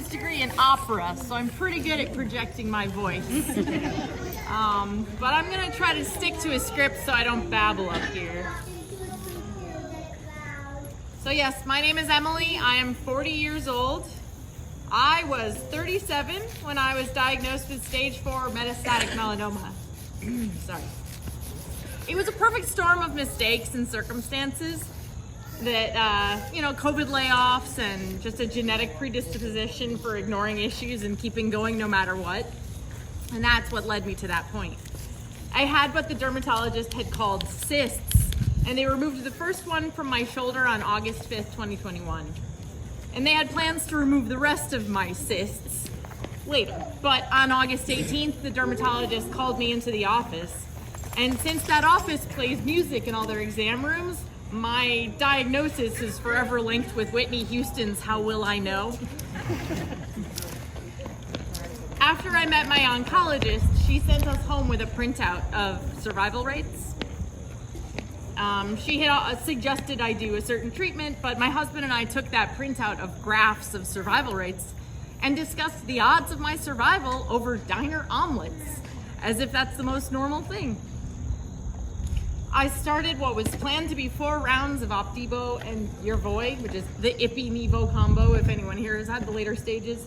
Degree in opera, so I'm pretty good at projecting my voice. But I'm gonna try to stick to a script so I don't babble up here. So yes, my name is Emily. I am 40 years old. I was 37 when I was diagnosed with stage 4 metastatic melanoma. Sorry. It was a perfect storm of mistakes and circumstances that, COVID layoffs and just a genetic predisposition for ignoring issues and keeping going no matter what. And that's what led me to that point. I had what the dermatologist had called cysts, and they removed the first one from my shoulder on August 5th, 2021. And they had plans to remove the rest of my cysts later. But on August 18th, the dermatologist called me into the office. And since that office plays music in all their exam rooms, my diagnosis is forever linked with Whitney Houston's How Will I Know? After I met my oncologist, she sent us home with a printout of survival rates. She had suggested I do a certain treatment, but my husband and I took that printout of graphs of survival rates and discussed the odds of my survival over diner omelets, as if that's the most normal thing. I started what was planned to be 4 rounds of Opdivo and Yervoy, which is the Ipi-Nivo combo, if anyone here has had the later stages.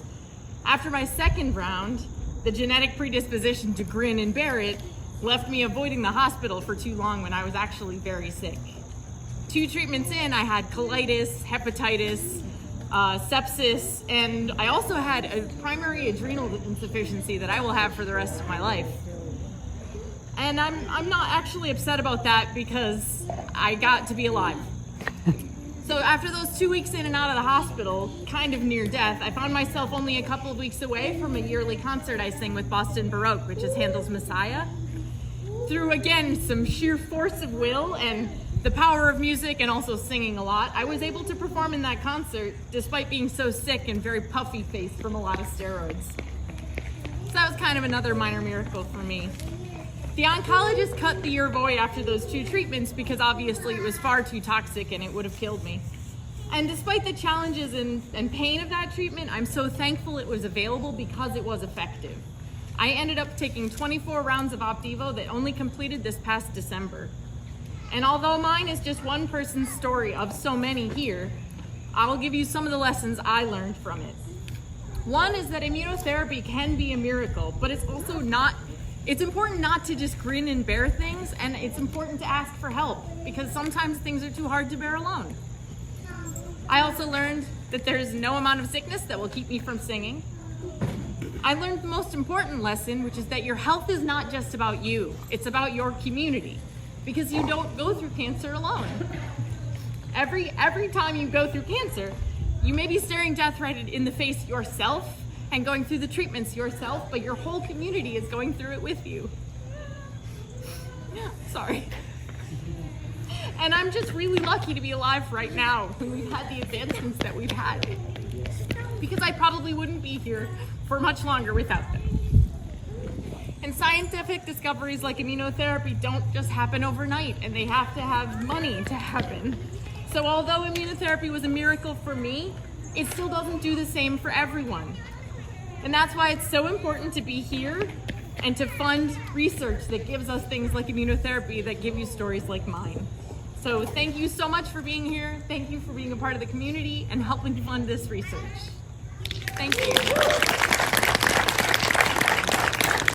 After my second round, the genetic predisposition to grin and bear it left me avoiding the hospital for too long when I was actually very sick. 2 treatments in, I had colitis, hepatitis, sepsis, and I also had a primary adrenal insufficiency that I will have for the rest of my life. And I'm not actually upset about that because I got to be alive. So after those 2 weeks in and out of the hospital, kind of near death, I found myself only a couple of weeks away from a yearly concert I sing with Boston Baroque, which is Handel's Messiah. Through, again, some sheer force of will and the power of music and also singing a lot, I was able to perform in that concert despite being so sick and very puffy-faced from a lot of steroids. So that was kind of another minor miracle for me. The oncologist cut the Yervoy after those 2 treatments because obviously it was far too toxic and it would have killed me. And despite the challenges and pain of that treatment, I'm so thankful it was available because it was effective. I ended up taking 24 rounds of Opdivo that only completed this past December. And although mine is just one person's story of so many here, I will give you some of the lessons I learned from it. One is that immunotherapy can be a miracle, but it's also not. It's important not to just grin and bear things, and it's important to ask for help because sometimes things are too hard to bear alone. I also learned that there's no amount of sickness that will keep me from singing. I learned the most important lesson, which is that your health is not just about you, it's about your community, because you don't go through cancer alone. Every time you go through cancer, you may be staring death right in the face yourself, and going through the treatments yourself, but your whole community is going through it with you. Sorry. And I'm just really lucky to be alive right now when we've had the advancements that we've had, because I probably wouldn't be here for much longer without them. And scientific discoveries like immunotherapy don't just happen overnight, and they have to have money to happen. So although immunotherapy was a miracle for me, it still doesn't do the same for everyone. And that's why it's so important to be here and to fund research that gives us things like immunotherapy that give you stories like mine. So thank you so much for being here. Thank you for being a part of the community and helping fund this research. Thank you.